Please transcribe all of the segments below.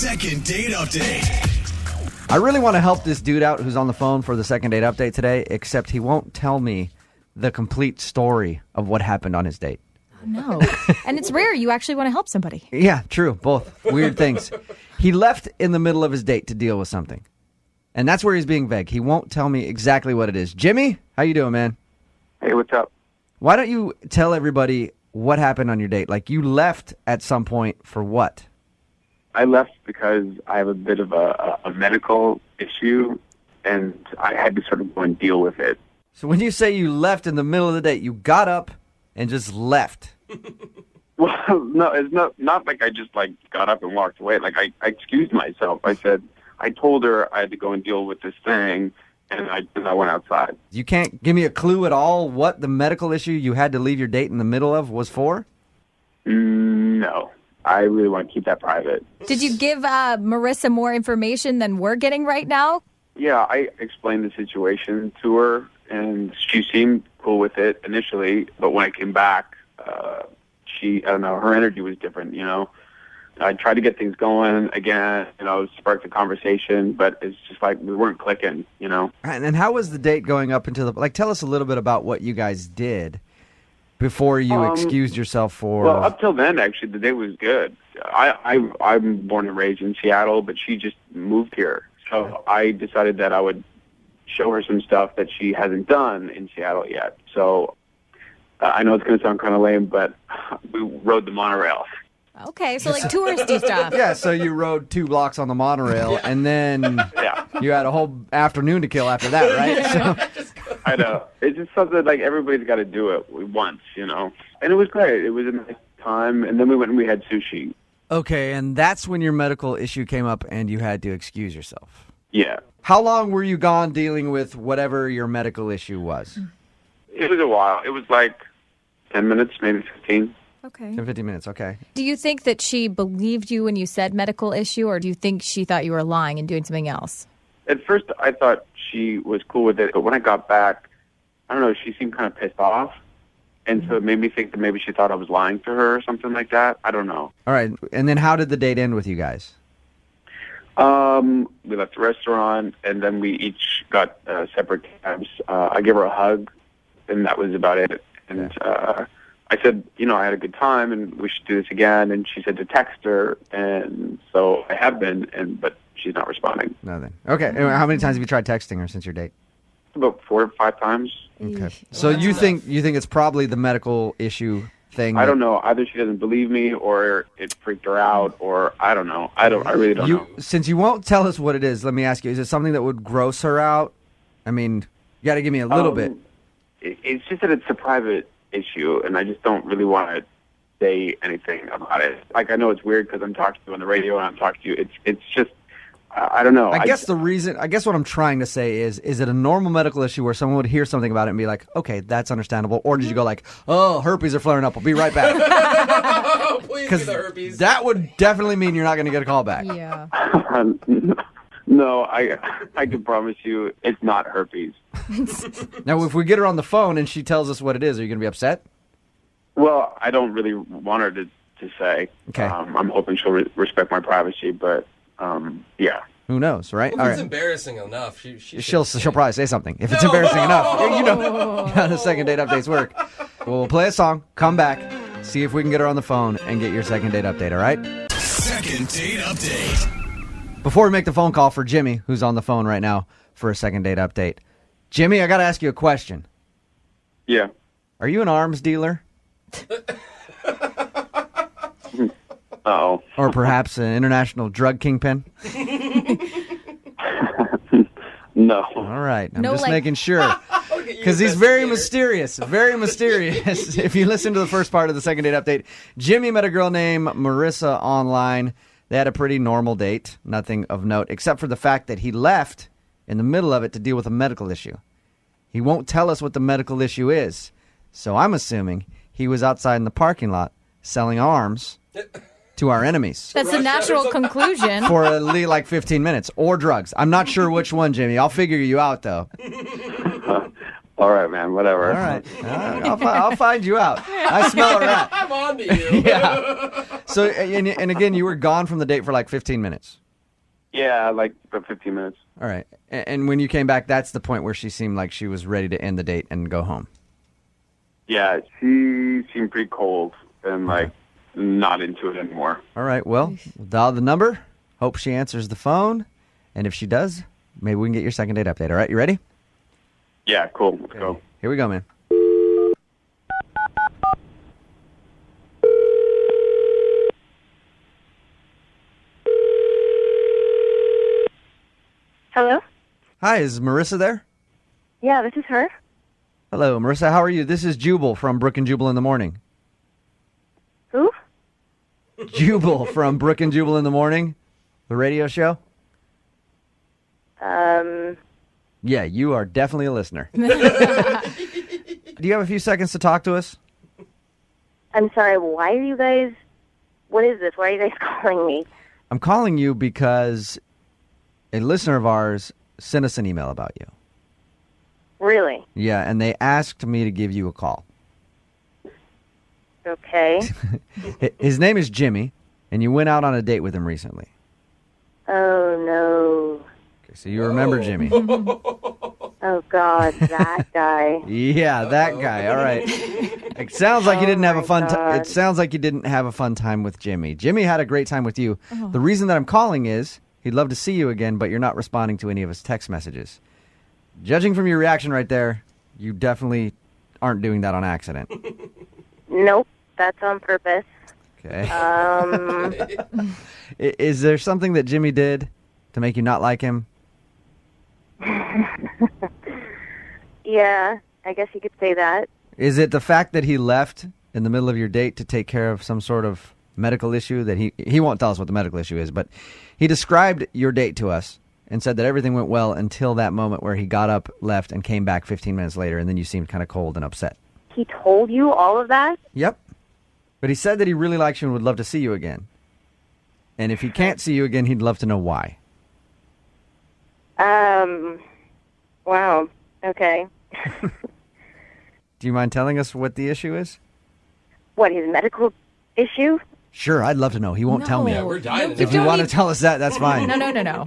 Second date update. I really want to help this dude out who's on the phone for the second date update today, except he won't tell me the complete story of what happened on his date. No. And it's rare you actually want to help somebody. Yeah, true. Both. Weird things. He left in the middle of his date to deal with something. And that's where he's being vague. He won't tell me exactly what it is. Jimmy, how you doing, man? Hey, what's up? Why don't you tell everybody what happened on your date? Like, you left at some point for what? I left because I have a bit of a medical issue, and I had to sort of go and deal with it. So when you say you left in the middle of the date, you got up and just left. Well, no, it's not like I just got up and walked away. Like I excused myself. I told her I had to go and deal with this thing, and I went outside. You can't give me a clue at all what the medical issue you had to leave your date in the middle of was for? No. I really want to keep that private. Did you give Marissa more information than we're getting right now? Yeah, I explained the situation to her, and she seemed cool with it initially. But when I came back, I don't know, her energy was different, you know. I tried to get things going again, spark the conversation, but it's just like we weren't clicking, you know. And then how was the date going up until tell us a little bit about what you guys did before you excused yourself for... Well, up till then, actually, the date was good. I'm born and raised in Seattle, but she just moved here. So I decided that I would show her some stuff that she hasn't done in Seattle yet. So I know it's going to sound kind of lame, but we rode the monorail. Okay, so like touristy stuff. Yeah, so you rode 2 blocks on the monorail, and then you had a whole afternoon to kill after that, right? So... I know. It's just something like everybody's got to do it once, you know. And it was great. It was a nice time. And then we went and we had sushi. Okay, and that's when your medical issue came up and you had to excuse yourself. Yeah. How long were you gone dealing with whatever your medical issue was? It was a while. It was like 10 minutes, maybe 15. Okay. 10, 15 minutes, okay. Do you think that she believed you when you said medical issue, or do you think she thought you were lying and doing something else? At first, I thought she was cool with it, but when I got back, I don't know, she seemed kind of pissed off, and so it made me think that maybe she thought I was lying to her or something like that. I don't know. All right, and then how did the date end with you guys? We left the restaurant, and then we each got separate cabs. I gave her a hug, and that was about it. And I said, I had a good time, and we should do this again. And she said to text her, and so I have been, but she's not responding. Nothing. Okay. And how many times have you tried texting her since your date? About 4 or 5 times. Okay. So you think it's probably the medical issue thing? I don't know. Either she doesn't believe me, or it freaked her out, or I don't know. I really don't know. Since you won't tell us what it is, let me ask you: is it something that would gross her out? I mean, you got to give me a little bit. It's just that it's a private issue, and I just don't really want to say anything about it. Like, I know it's weird because I'm talking to you on the radio and I'm talking to you. It's just, I don't know. I guess what I'm trying to say is it a normal medical issue where someone would hear something about it and be like, okay, that's understandable? Or did you go like, oh, herpes are flaring up, I'll be right back? Please be the herpes. That would definitely mean you're not going to get a call back. Yeah. No, I can promise you it's not herpes. Now, if we get her on the phone and she tells us what it is, are you going to be upset? Well, I don't really want her to say. Okay. I'm hoping she'll respect my privacy, but yeah. Who knows, right? Well, if it's embarrassing enough, she'll probably say something. If it's embarrassing enough, how the second date updates work. We'll play a song, come back, see if we can get her on the phone and get your second date update, all right? Second date update. Before we make the phone call for Jimmy, who's on the phone right now for a second date update. Jimmy, I got to ask you a question. Yeah. Are you an arms dealer? Uh-oh. Or perhaps an international drug kingpin? No. All right. I'm No, just making sure. Because he's very mysterious. Very mysterious. If you listen to the first part of the second date update, Jimmy met a girl named Marissa online. They had a pretty normal date. Nothing of note, except for the fact that he left in the middle of it to deal with a medical issue. He won't tell us what the medical issue is. So I'm assuming he was outside in the parking lot selling arms to our enemies. That's the natural conclusion. For at least like 15 minutes. Or drugs. I'm not sure which one, Jimmy. I'll figure you out, though. All right, man. Whatever. All right. I'll find you out. I smell a rat. I'm on to you. Yeah. So, and again, you were gone from the date for like 15 minutes. Yeah, like about 15 minutes. All right. And when you came back, that's the point where she seemed like she was ready to end the date and go home. Yeah, she seemed pretty cold and like not into it anymore. All right. Well, we'll dial the number. Hope she answers the phone. And if she does, maybe we can get your second date update. All right. You ready? Yeah, cool. Let's go. Here we go, man. Hello? Hi, is Marissa there? Yeah, this is her. Hello, Marissa. How are you? This is Jubal from Brook and Jubal in the Morning. Who? Jubal from Brook and Jubal in the Morning, the radio show. Yeah, you are definitely a listener. Do you have a few seconds to talk to us? I'm sorry, why are you guys... What is this? Why are you guys calling me? I'm calling you because a listener of ours sent us an email about you. Really? Yeah, and they asked me to give you a call. Okay. His name is Jimmy, and you went out on a date with him recently. Oh, no. Okay, so you remember Jimmy. Oh, God, that guy. Yeah, that guy. All right. It sounds like you didn't have a fun God. It sounds like you didn't have a fun time with Jimmy. Jimmy had a great time with you. The reason that I'm calling is he'd love to see you again, but you're not responding to any of his text messages. Judging from your reaction right there, you definitely aren't doing that on accident. Nope, that's on purpose. Okay. Um, Is there something that Jimmy did to make you not like him? yeah, I guess you could say that. Is it the fact that he left in the middle of your date to take care of some sort of medical issue that he won't tell us what the medical issue is, but he described your date to us and said that everything went well until that moment where he got up, left, and came back 15 minutes later, and then you seemed kind of cold and upset. He told you all of that? Yep. But he said that he really likes you and would love to see you again. And if he can't see you again, he'd love to know why. Wow, okay. Do you mind telling us what the issue is? What, his medical issue? Sure, I'd love to know. He won't tell me. Yeah, we're dying to If know. you want to tell us that, that's fine. No.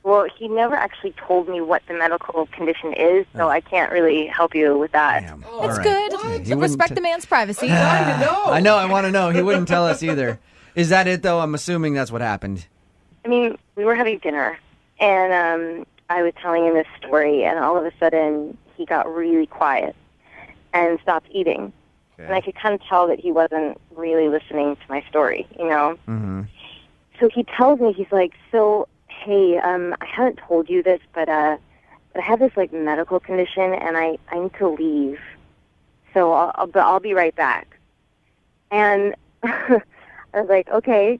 Well, he never actually told me what the medical condition is, so I can't really help you with that. Damn. It's All right. good. He wouldn't Respect the man's privacy. I know, I want to know. He wouldn't tell us either. Is that it, though? I'm assuming that's what happened. I mean, we were having dinner, and I was telling him this story, and all of a sudden, he got really quiet and stopped eating. Okay. And I could kind of tell that he wasn't really listening to my story, you know? Mm-hmm. So he tells me, he's like, so, hey, I haven't told you this, but I have this, like, medical condition, and I need to leave. So I'll be right back. And I was like, okay.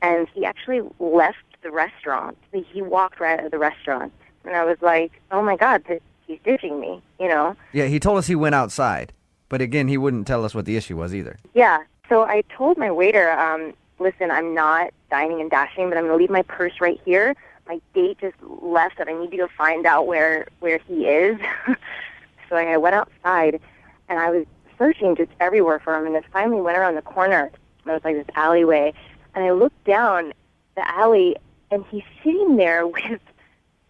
And he actually left the restaurant. He walked right out of the restaurant. And I was like, oh, my God, he's ditching me, you know? Yeah, he told us he went outside. But again, he wouldn't tell us what the issue was either. Yeah. So I told my waiter, listen, I'm not dining and dashing, but I'm going to leave my purse right here. My date just left, and I need you to find out where he is. So I went outside, and I was searching just everywhere for him, and then finally went around the corner. There was like this alleyway, and I looked down the alley, and he's sitting there with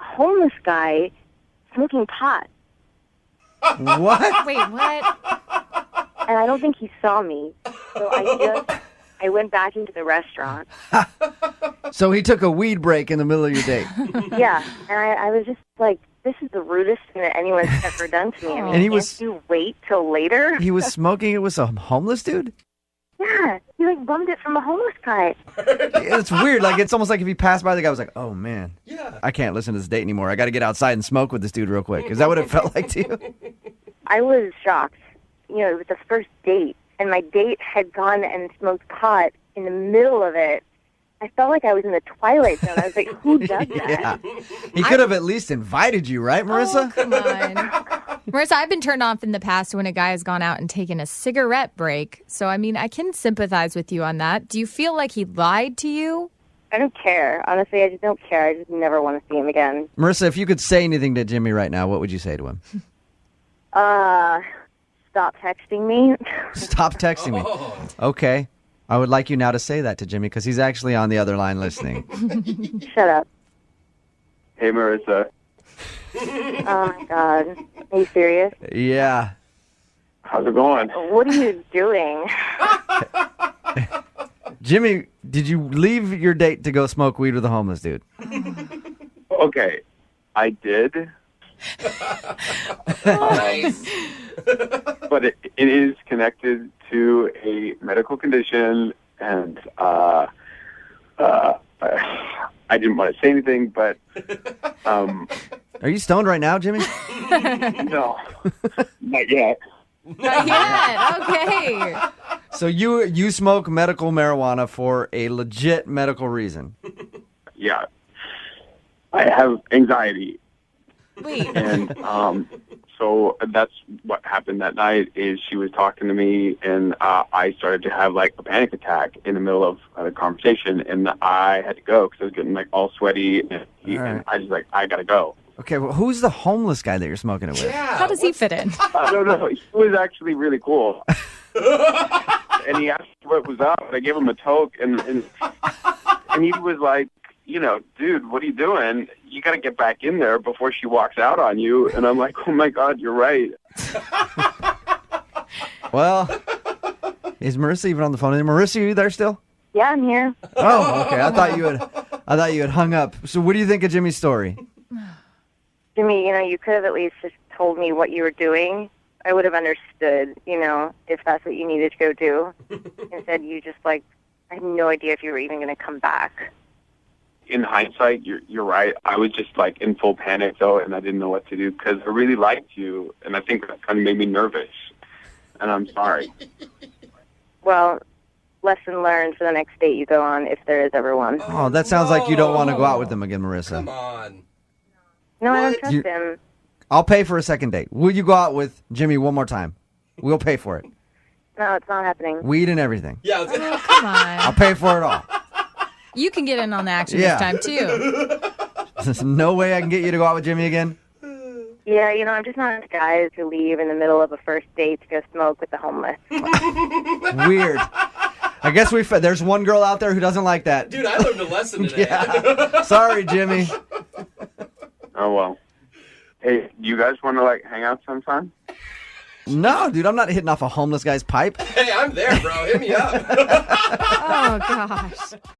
a homeless guy smoking pot. What? Wait, what? And I don't think he saw me. So I went back into the restaurant. So he took a weed break in the middle of your date. Yeah. And I was just like, this is the rudest thing that anyone's ever done to me. I mean, And he can't was- you wait till later? He was smoking it with a homeless dude? Yeah. He like bummed it from a homeless guy. It's weird. Like, it's almost like if he passed by, the guy was like, oh, man. Yeah. I can't listen to this date anymore. I got to get outside and smoke with this dude real quick. Is that what it felt like to you? I was shocked. You know, it was the first date, and my date had gone and smoked pot in the middle of it. I felt like I was in the Twilight Zone. I was like, who does that? Yeah. He could have at least invited you, right, Marissa? Oh, come on. Marissa, I've been turned off in the past when a guy has gone out and taken a cigarette break. So, I mean, I can sympathize with you on that. Do you feel like he lied to you? I don't care. Honestly, I just don't care. I just never want to see him again. Marissa, if you could say anything to Jimmy right now, what would you say to him? Stop texting me. Stop texting me. Oh. Okay. I would like you now to say that to Jimmy because he's actually on the other line listening. Shut up. Hey, Marissa. Oh my God. Are you serious? Yeah. How's it going? What are you doing? Jimmy, did you leave your date to go smoke weed with a homeless dude? Okay, I did. Nice. But it is connected to a medical condition, and I didn't want to say anything, but Are you stoned right now, Jimmy? no, not yet. Not yet. Okay. So you smoke medical marijuana for a legit medical reason. Yeah, I have anxiety, Wait. and so that's what happened that night. Is she was talking to me, and I started to have like a panic attack in the middle of the conversation, and I had to go because I was getting like all sweaty, and I was like, I gotta go. Okay, well, who's the homeless guy that you're smoking it with? Yeah. How does he fit in? I don't know. He was actually really cool. And he asked what was up. I gave him a toke, and he was like, you know, dude, what are you doing? You got to get back in there before she walks out on you. And I'm like, oh, my God, you're right. Well, is Marissa even on the phone? Marissa, are you there still? Yeah, I'm here. Oh, okay. I thought you had hung up. So what do you think of Jimmy's story? Jimmy, you could have at least just told me what you were doing. I would have understood, if that's what you needed to go do. Instead, you just, I had no idea if you were even going to come back. In hindsight, you're right. I was just, in full panic, though, and I didn't know what to do because I really liked you, and I think that kind of made me nervous. And I'm sorry. Well, lesson learned for the next date you go on, if there is ever one. Oh, that sounds like you don't want to go out with him again, Marissa. Come on. No, I don't What? trust him. I'll pay for a second date. Will you go out with Jimmy one more time? We'll pay for it. No, it's not happening. Weed and everything. Yeah. Come I'll on. pay for it all. You can get in on the action Yeah. this time, too. There's no way I can get you to go out with Jimmy again. Yeah, I'm just not a guy to leave in the middle of a first date to go smoke with the homeless. Weird. I guess there's one girl out there who doesn't like that. Dude, I learned a lesson today. Yeah. Sorry, Jimmy. Oh, well. Hey, you guys want to, hang out sometime? No, dude, I'm not hitting off a homeless guy's pipe. Hey, I'm there, bro. Hit me up. Oh, gosh.